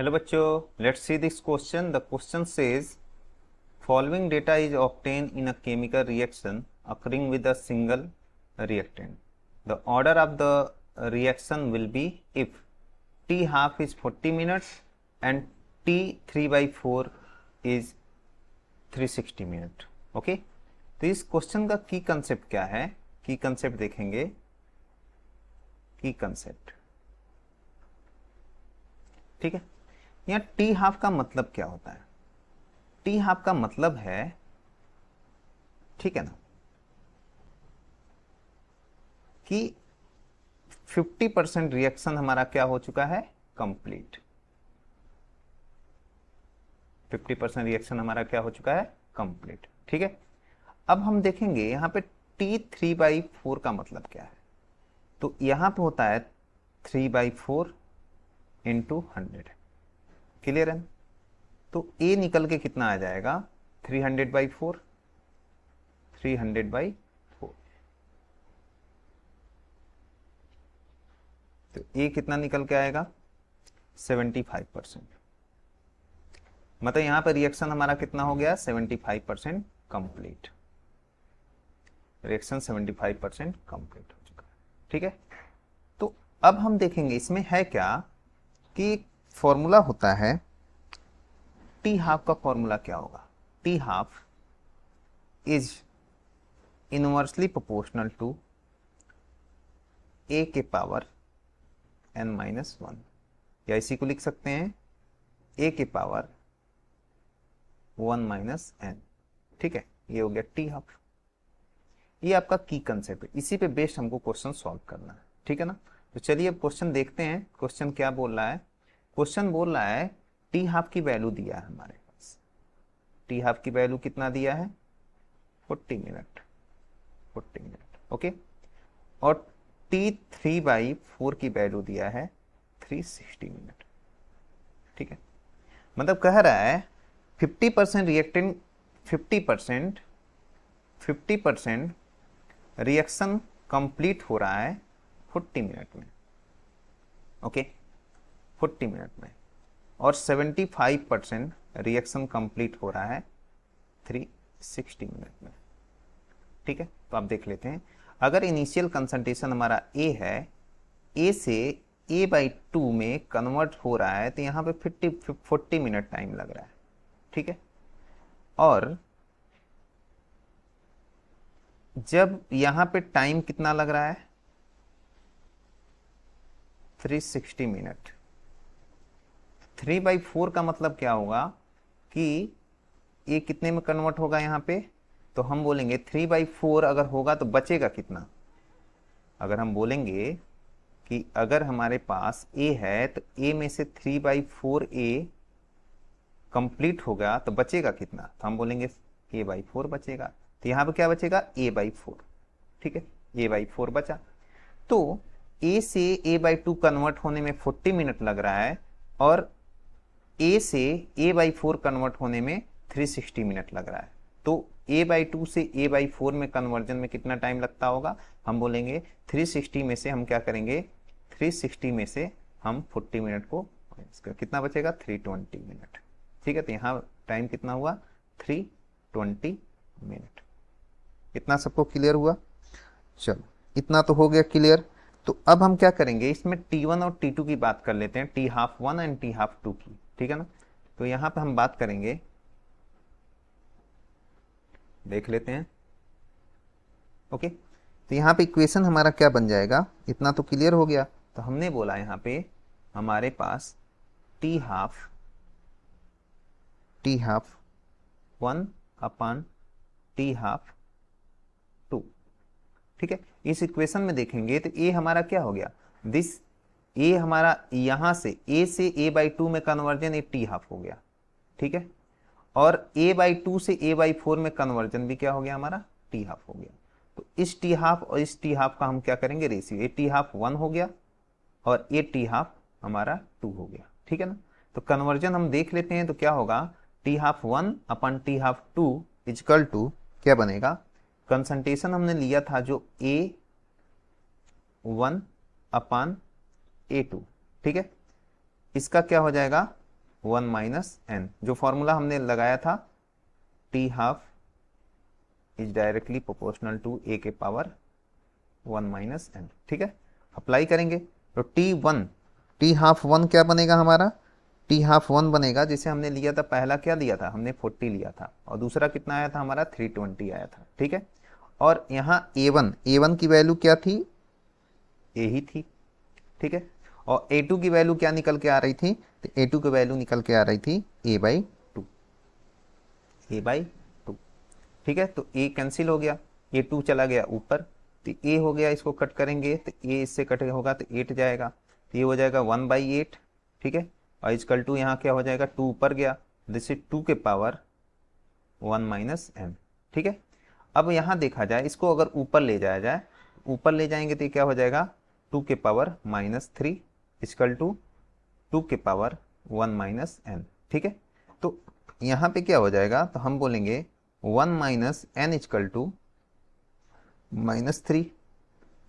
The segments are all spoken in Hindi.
हेलो बच्चों, let's see this question. The question says following data is obtained in a chemical reaction occurring with a single reactant. The order of the reaction will be if T half is 40 minutes and T 3 by 4 is 360 minute. Okay, तो इस क्वेश्चन का की कंसेप्ट क्या है? की कंसेप्ट देखेंगे. की कंसेप्ट ठीक है. यहाँ टी हाफ का मतलब क्या होता है? टी हाफ का मतलब है, ठीक है ना, कि 50% रिएक्शन हमारा क्या हो चुका है? कंप्लीट. 50% रिएक्शन हमारा क्या हो चुका है? कंप्लीट. ठीक है. अब हम देखेंगे यहाँ पे T3/4 का मतलब क्या है. तो यहाँ पे होता है 3/4 इंटू 100. क्लियर है? तो A निकल के कितना आ जाएगा? 300/4. 300/4. तो A कितना निकल के आएगा? 75%. मतलब यहां पर रिएक्शन हमारा कितना हो गया? 75% कंप्लीट. रिएक्शन 75% कंप्लीट हो चुका है. ठीक है. तो अब हम देखेंगे इसमें है क्या कि फॉर्मूला होता है टी हाफ का. फॉर्मूला क्या होगा? T half is inversely proportional to a के पावर n-1, या इसी को लिख सकते हैं ए के पावर 1 - n. ठीक है, ये हो गया टी हाफ. ये आपका की कंसेप्ट है. इसी पे बेस्ड हमको क्वेश्चन सॉल्व करना है. ठीक है ना. तो चलिए अब क्वेश्चन देखते हैं. क्वेश्चन क्या बोल रहा है? क्वेश्चन बोल रहा है टी हाफ की वैल्यू दिया है हमारे पास. टी हाफ की वैल्यू कितना दिया है? 40 मिनट. 40 मिनट. ओके. और T3/4 की वैल्यू दिया है 360 मिनट. ठीक है. मतलब कह रहा है 50% रिएक्टेंट 50% रिएक्शन कंप्लीट हो रहा है 40 मिनट में. ओके, 40 मिनट में. और 75% रिएक्शन कंप्लीट हो रहा है 360 मिनट में. ठीक है. तो आप देख लेते हैं. अगर इनिशियल कंसंट्रेशन हमारा ए है, ए से A/2 में कन्वर्ट हो रहा है, तो यहाँ पे 40 मिनट टाइम लग रहा है. ठीक है. और जब यहाँ पे टाइम कितना लग रहा है? 360 मिनट. 3/4 का मतलब क्या होगा कि ये कितने में कन्वर्ट होगा यहाँ पे? तो हम बोलेंगे 3/4 अगर होगा तो बचेगा कितना? अगर हम बोलेंगे कि अगर हमारे पास A है तो A में से 3/4 A कंप्लीट होगा तो बचेगा कितना? तो हम बोलेंगे A/4 बचेगा. तो यहाँ पे क्या बचेगा? A/4. ठीक है, A/4 बचा. तो A से A/2 कन्वर्ट होने में 40 मिनट लग रहा है, और A से A/4 कन्वर्ट होने में 360 मिनट लग रहा है. तो A/2 से A/4 में कन्वर्जन में कितना टाइम लगता होगा? हम बोलेंगे 360 में से हम क्या करेंगे? 360 में से हम 40 मिनट को, कितना बचेगा? 320 मिनट. ठीक है. तो यहाँ टाइम कितना हुआ? 320 मिनट. इतना सबको क्लियर हुआ? चलो, इतना तो हो गया क्लियर. तो अब हम क्या करेंगे, इसमें T1 और T2 की बात कर लेते हैं. T12 एंड T12 की. ठीक है ना. तो यहाँ पे हम बात करेंगे, देख लेते हैं. ओके. तो यहाँ पे इक्वेशन हमारा क्या बन जाएगा? इतना तो क्लियर हो गया. तो हमने बोला यहाँ पे हमारे पास टी हाफ 1/T12. ठीक है. इस इक्वेशन में देखेंगे तो ए हमारा क्या हो गया? दिस ए हमारा यहां से ए से A/2 में कन्वर्जन एक टी हाफ हो गया. ठीक है. और A/2 से A/4 में कन्वर्जन भी क्या हो गया? हमारा टी हाफ हो गया. तो इस टी हाफ और इस टी हाफ का हम क्या करेंगे? रेशियो. ए टी हाफ 1 हो गया और ए टी हाफ हमारा 2 हो गया. ठीक है ना. तो कन्वर्जन हम देख लेते हैं. तो क्या होगा? T12/T12 इजकल टू क्या बनेगा? कंसंट्रेशन हमने लिया था जो A1/A2. ठीक है. इसका क्या हो जाएगा? 1 माइनस एन, जो फॉर्मूला हमने लगाया था t half is directly proportional to a के पावर 1 माइनस एन। ठीक है, अप्लाई करेंगे तो टी हाफ वन क्या बनेगा हमारा, टी हाफ वन बनेगा, जिसे हमने लिया था पहला क्या लिया था हमने 40 लिया था, और दूसरा कितना आया था हमारा 320 आया था। ठीक है, और यहाँ ए वन की वैल्यू क्या थी, ए ही थी। ठीक है, और ए टू की वैल्यू क्या निकल के आ रही थी, तो ए टू की वैल्यू निकल के आ रही थी a by two, a by two. ठीक है, तो ए कैंसिल हो गया, ए टू चला गया ऊपर, तो ए हो गया, इसको कट करेंगे तो ए इससे कट होगा तो 8 जाएगा, तो ये हो जाएगा 1/8। ठीक है, और इजकल टू यहाँ क्या हो जाएगा, 2 ऊपर गया, दिस इज 2 के पावर 1 माइनस एन। ठीक है, अब यहाँ देखा जाए, इसको अगर ऊपर ले जाया जाए, ऊपर ले जाएंगे तो ये क्या हो जाएगा 2 के पावर -3 इजकल टू 2 के पावर 1 माइनस एन। ठीक है, तो यहाँ पे क्या हो जाएगा, तो हम बोलेंगे 1 माइनस एन इजकल टू -3।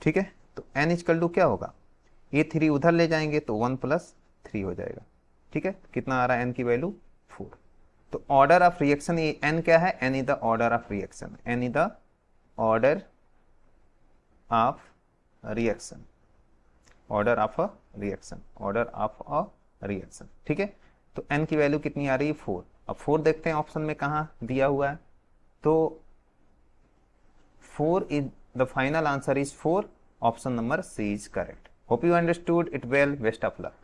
ठीक है, तो n इजकल टू क्या होगा, ये 3 उधर ले जाएंगे तो 1 + 3 हो जाएगा। ठीक है, कितना आ रहा है n की वैल्यू 4। तो ऑर्डर ऑफ रिएक्शन, ये n क्या है, n is the order of reaction, n is the order of reaction, order of a reaction, order of a reaction. ठीक है, तो n की वैल्यू कितनी आ रही है 4। अब 4 देखते हैं ऑप्शन में कहाँ दिया हुआ है, तो 4 is the final answer is 4. Option number C is correct. Hope you understood it well. Best of luck.